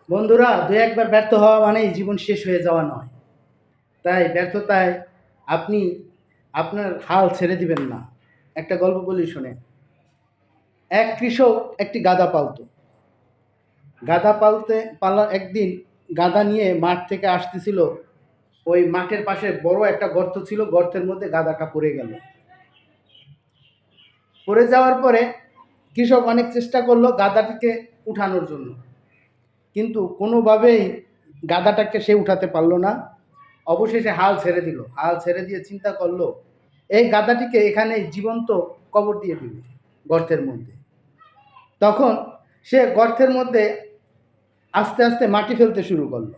বন্ধুরা, দু একবার ব্যর্থ হওয়া মানেই জীবন শেষ হয়ে যাওয়া নয়। তাই ব্যর্থতায় আপনি আপনার হাল ছেড়ে দিবেন না। একটা গল্প বলি শোনেন। এক কৃষক একটি গাধা পালত। গাধা পালা একদিন গাধা নিয়ে মাঠ থেকে আসতেছিল। ওই মাঠের পাশে বড় একটা গর্ত ছিল, গর্তের মধ্যে গাধাটা পড়ে গেল। পড়ে যাওয়ার পরে কৃষক অনেক চেষ্টা করলো গাধাটিকে উঠানোর জন্য, কিন্তু কোনোভাবেই গাধাটাকে সে উঠাতে পারলো না। অবশেষে হাল ছেড়ে দিল। হাল ছেড়ে দিয়ে চিন্তা করলো এই গাধাটিকে এখানে জীবন্ত কবর দিয়ে দিবে গর্তের মধ্যে। তখন সে গর্তের মধ্যে আস্তে আস্তে মাটি ফেলতে শুরু করলো।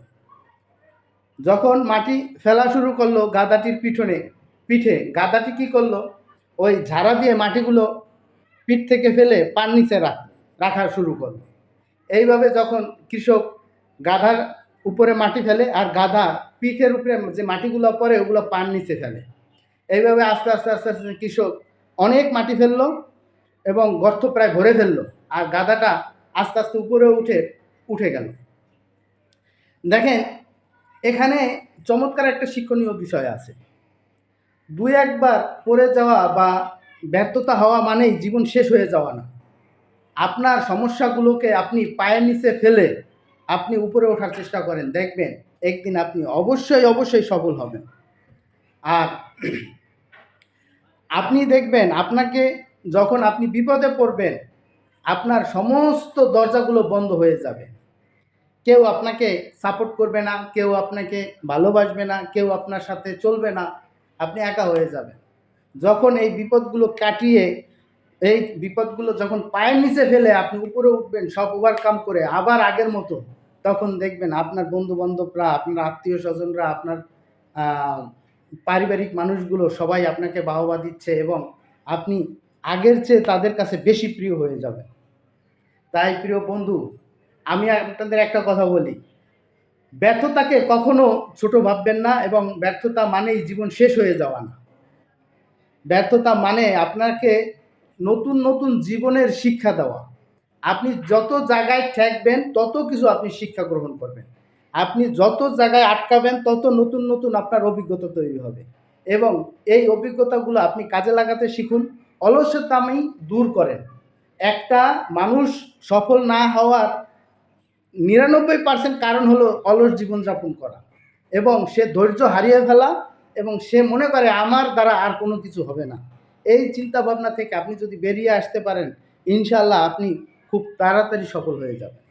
যখন মাটি ফেলা শুরু করলো গাধাটির পিঠে গাধাটি কী করলো, ওই ঝাড়া দিয়ে মাটিগুলো পিঠ থেকে ফেলে পার নিচে রাখা শুরু করলো। এইভাবে যখন কৃষক গাধার উপরে মাটি ফেলে আর গাধা পিঠের উপরে যে মাটিগুলো পড়ে ওগুলো পান নিচে ফেলে, এইভাবে আস্তে আস্তে আস্তে আস্তে কৃষক অনেক মাটি ফেললো এবং গর্ত প্রায় ভরে ফেললো, আর গাধাটা আস্তে আস্তে উপরে উঠে গেল। দেখেন, এখানে চমৎকার একটা শিক্ষণীয় বিষয় আছে। দুই একবার পড়ে যাওয়া বা ব্যর্থতা হওয়া মানেই জীবন শেষ হয়ে যাওয়া না। আপনার সমস্যাগুলোকে আপনি পায়ের নিচে ফেলে আপনি উপরে ওঠার চেষ্টা করেন, দেখবেন একদিন আপনি অবশ্যই সফল হবেন। আর আপনি দেখবেন আপনাকে যখন আপনি বিপদে পড়বেন, আপনার সমস্ত দরজাগুলো বন্ধ হয়ে যাবে। কেউ আপনাকে সাপোর্ট করবে না, কেউ আপনাকে ভালোবাসবে না, কেউ আপনার সাথে চলবে না, আপনি একা হয়ে যাবেন। যখন এই বিপদগুলো কাটিয়ে এই বিপদগুলো যখন পায়ের নিচে ফেলে আপনি উপরে উঠবেন সব ওভারকাম করে আবার আগের মতো, তখন দেখবেন আপনার বন্ধুবান্ধবরা, আপনার আত্মীয় স্বজনরা, আপনার পারিবারিক মানুষগুলো সবাই আপনাকে বাহবা দিচ্ছে এবং আপনি আগের চেয়ে তাদের কাছে বেশি প্রিয় হয়ে যাবেন। তাই প্রিয় বন্ধু, আমি আপনাদের একটা কথা বলি, ব্যর্থতাকে কখনো ছোট ভাববেন না এবং ব্যর্থতা মানেই জীবন শেষ হয়ে যাওয়া না। ব্যর্থতা মানে আপনাকে নতুন নতুন জীবনের শিক্ষা দেওয়া। আপনি যত জায়গায় ঠেকবেন তত কিছু আপনি শিক্ষা গ্রহণ করবেন। আপনি যত জায়গায় আটকাবেন তত নতুন নতুন আপনার অভিজ্ঞতা তৈরি হবে এবং এই অভিজ্ঞতাগুলো আপনি কাজে লাগাতে শিখুন। অলসতামি দূর করেন। একটা মানুষ সফল না হওয়ার 99% কারণ হলো অলস জীবনযাপন করা এবং সে ধৈর্য হারিয়ে ফেলা এবং সে মনে করে আমার দ্বারা আর কোনো কিছু হবে না। এই চিন্তা ভাবনা থেকে আপনি যদি বেরিয়ে আসতে পারেন, ইনশাআল্লাহ আপনি খুব তাড়াতাড়ি সফল হয়ে যাবেন।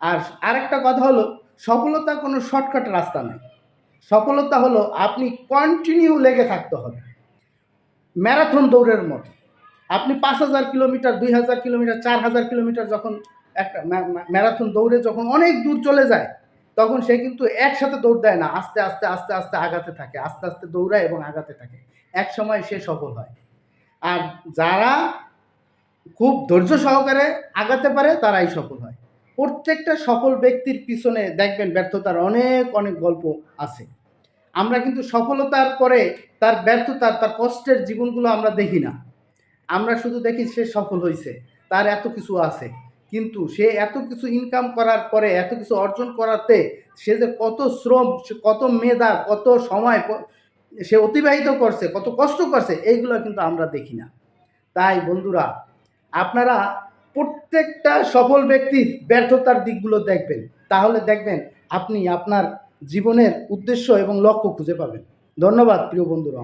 আর আরেকটা কথা হলো, সফলতা কোনো শর্টকাট রাস্তা নেই। সফলতা হলো আপনি কন্টিনিউ লেগে থাকতে হবে, ম্যারাথন দৌড়ের মতো। আপনি 5000 কিলোমিটার, 2000 কিলোমিটার, 4000 কিলোমিটার যখন একটা ম্যারাথন দৌড়ে যখন অনেক দূর চলে যায়, তখন সে কিন্তু একসাথে দৌড় দেয় না, আস্তে আস্তে আস্তে আস্তে আগাতে থাকে, আস্তে আস্তে দৌড়ায় এবং আগাতে থাকে। এক সময় সে সফল হয়। আর যারা খুব ধৈর্য সহকারে আগাতে পারে তারাই সফল হয়। প্রত্যেকটা সফল ব্যক্তির পিছনে দেখবেন ব্যর্থতার অনেক অনেক গল্প আছে। আমরা কিন্তু সফলতার পরে তার ব্যর্থতার, তার কষ্টের জীবনগুলো আমরা দেখি না। আমরা শুধু দেখি সে সফল হয়েছে, তার এত কিছু আছে, কিন্তু সে এত কিছু ইনকাম করার পরে, এত কিছু অর্জন করাতে সে যে কত শ্রম, কত মেধা, কত সময় সে অতিবাহিত করছে, কত কষ্ট করছে, এইগুলো কিন্তু আমরা দেখি না। তাই বন্ধুরা, আপনারা প্রত্যেকটা সফল ব্যক্তির ব্যর্থতার দিকগুলো দেখবেন, তাহলে দেখবেন আপনি আপনার জীবনের উদ্দেশ্য এবং লক্ষ্য খুঁজে পাবেন। ধন্যবাদ প্রিয় বন্ধুরা।